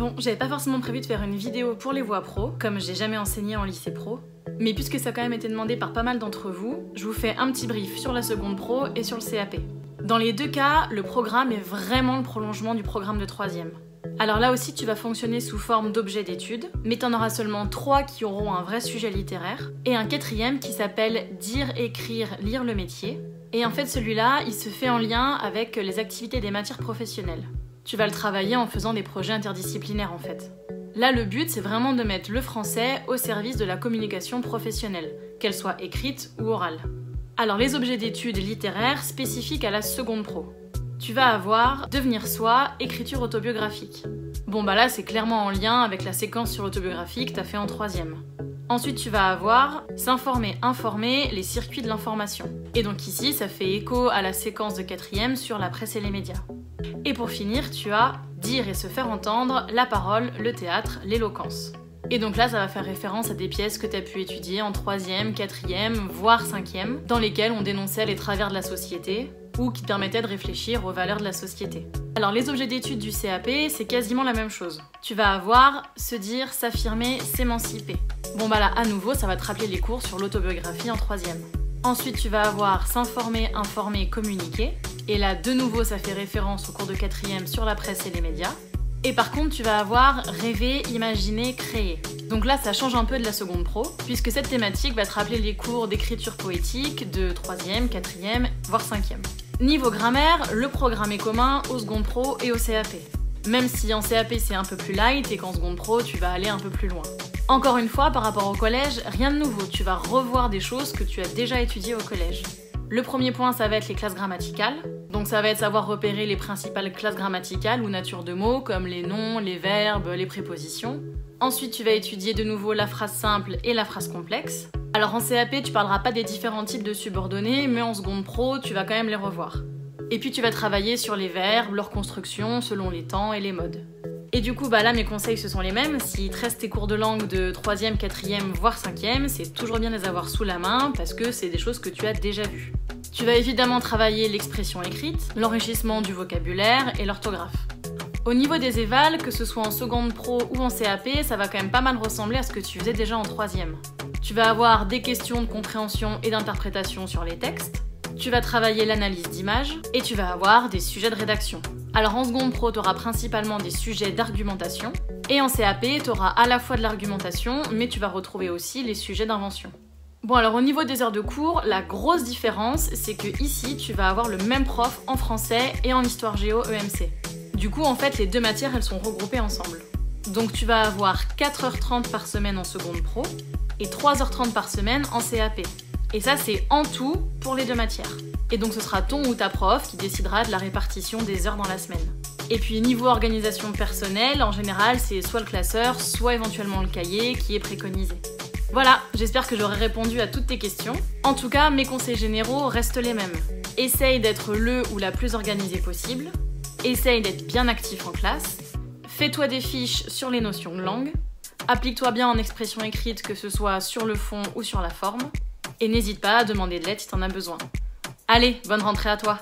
Bon, j'avais pas forcément prévu de faire une vidéo pour les voies pro, comme j'ai jamais enseigné en lycée pro, mais puisque ça a quand même été demandé par pas mal d'entre vous, je vous fais un petit brief sur la seconde pro et sur le CAP. Dans les deux cas, le programme est vraiment le prolongement du programme de 3e. Alors là aussi, tu vas fonctionner sous forme d'objet d'étude, mais t'en auras seulement 3 qui auront un vrai sujet littéraire, et un 4e qui s'appelle « Dire, écrire, lire le métier ». Et en fait, celui-là, il se fait en lien avec les activités des matières professionnelles. Tu vas le travailler en faisant des projets interdisciplinaires en fait. Là, le but, c'est vraiment de mettre le français au service de la communication professionnelle, qu'elle soit écrite ou orale. Alors, les objets d'études littéraires spécifiques à la seconde pro. Tu vas avoir devenir soi, écriture autobiographique. Bon bah là, c'est clairement en lien avec la séquence sur l'autobiographie que t'as fait en 3e. Ensuite, tu vas avoir s'informer, informer, les circuits de l'information. Et donc ici, ça fait écho à la séquence de 4e sur la presse et les médias. Et pour finir, tu as dire et se faire entendre, la parole, le théâtre, l'éloquence. Et donc là, ça va faire référence à des pièces que tu as pu étudier en 3e, 4e, voire 5e, dans lesquelles on dénonçait les travers de la société, ou qui permettaient de réfléchir aux valeurs de la société. Alors les objets d'études du CAP, c'est quasiment la même chose. Tu vas avoir se dire, s'affirmer, s'émanciper. Bon bah là, à nouveau, ça va te rappeler les cours sur l'autobiographie en 3e. Ensuite, tu vas avoir s'informer, informer, communiquer. Et là, de nouveau, ça fait référence au cours de 4e sur la presse et les médias. Et par contre, tu vas avoir rêver, imaginer, créer. Donc là, ça change un peu de la seconde pro, puisque cette thématique va te rappeler les cours d'écriture poétique de 3e, 4e, voire 5e. Niveau grammaire, le programme est commun aux secondes pro et au CAP. Même si en CAP c'est un peu plus light et qu'en seconde pro, tu vas aller un peu plus loin. Encore une fois, par rapport au collège, rien de nouveau, tu vas revoir des choses que tu as déjà étudiées au collège. Le premier point, ça va être les classes grammaticales. Donc ça va être savoir repérer les principales classes grammaticales ou nature de mots, comme les noms, les verbes, les prépositions. Ensuite, tu vas étudier de nouveau la phrase simple et la phrase complexe. Alors en CAP, tu parleras pas des différents types de subordonnés, mais en seconde pro, tu vas quand même les revoir. Et puis tu vas travailler sur les verbes, leur construction, selon les temps et les modes. Et du coup, bah là, mes conseils, ce sont les mêmes. S'il te reste tes cours de langue de 3e, 4e, voire 5e, c'est toujours bien de les avoir sous la main parce que c'est des choses que tu as déjà vues. Tu vas évidemment travailler l'expression écrite, l'enrichissement du vocabulaire et l'orthographe. Au niveau des évals, que ce soit en seconde pro ou en CAP, ça va quand même pas mal ressembler à ce que tu faisais déjà en 3e. Tu vas avoir des questions de compréhension et d'interprétation sur les textes. Tu vas travailler l'analyse d'images et tu vas avoir des sujets de rédaction. Alors en seconde pro, tu auras principalement des sujets d'argumentation et en CAP, tu auras à la fois de l'argumentation, mais tu vas retrouver aussi les sujets d'invention. Bon alors au niveau des heures de cours, la grosse différence, c'est que ici, tu vas avoir le même prof en français et en histoire géo EMC. Du coup, en fait, les deux matières, elles sont regroupées ensemble. Donc tu vas avoir 4h30 par semaine en seconde pro et 3h30 par semaine en CAP. Et ça, c'est en tout pour les deux matières. Et donc ce sera ton ou ta prof qui décidera de la répartition des heures dans la semaine. Et puis niveau organisation personnelle, en général, c'est soit le classeur, soit éventuellement le cahier qui est préconisé. Voilà, j'espère que j'aurai répondu à toutes tes questions. En tout cas, mes conseils généraux restent les mêmes. Essaye d'être le ou la plus organisée possible. Essaye d'être bien actif en classe. Fais-toi des fiches sur les notions de langue. Applique-toi bien en expression écrite, que ce soit sur le fond ou sur la forme. Et n'hésite pas à demander de l'aide si t'en as besoin. Allez, bonne rentrée à toi!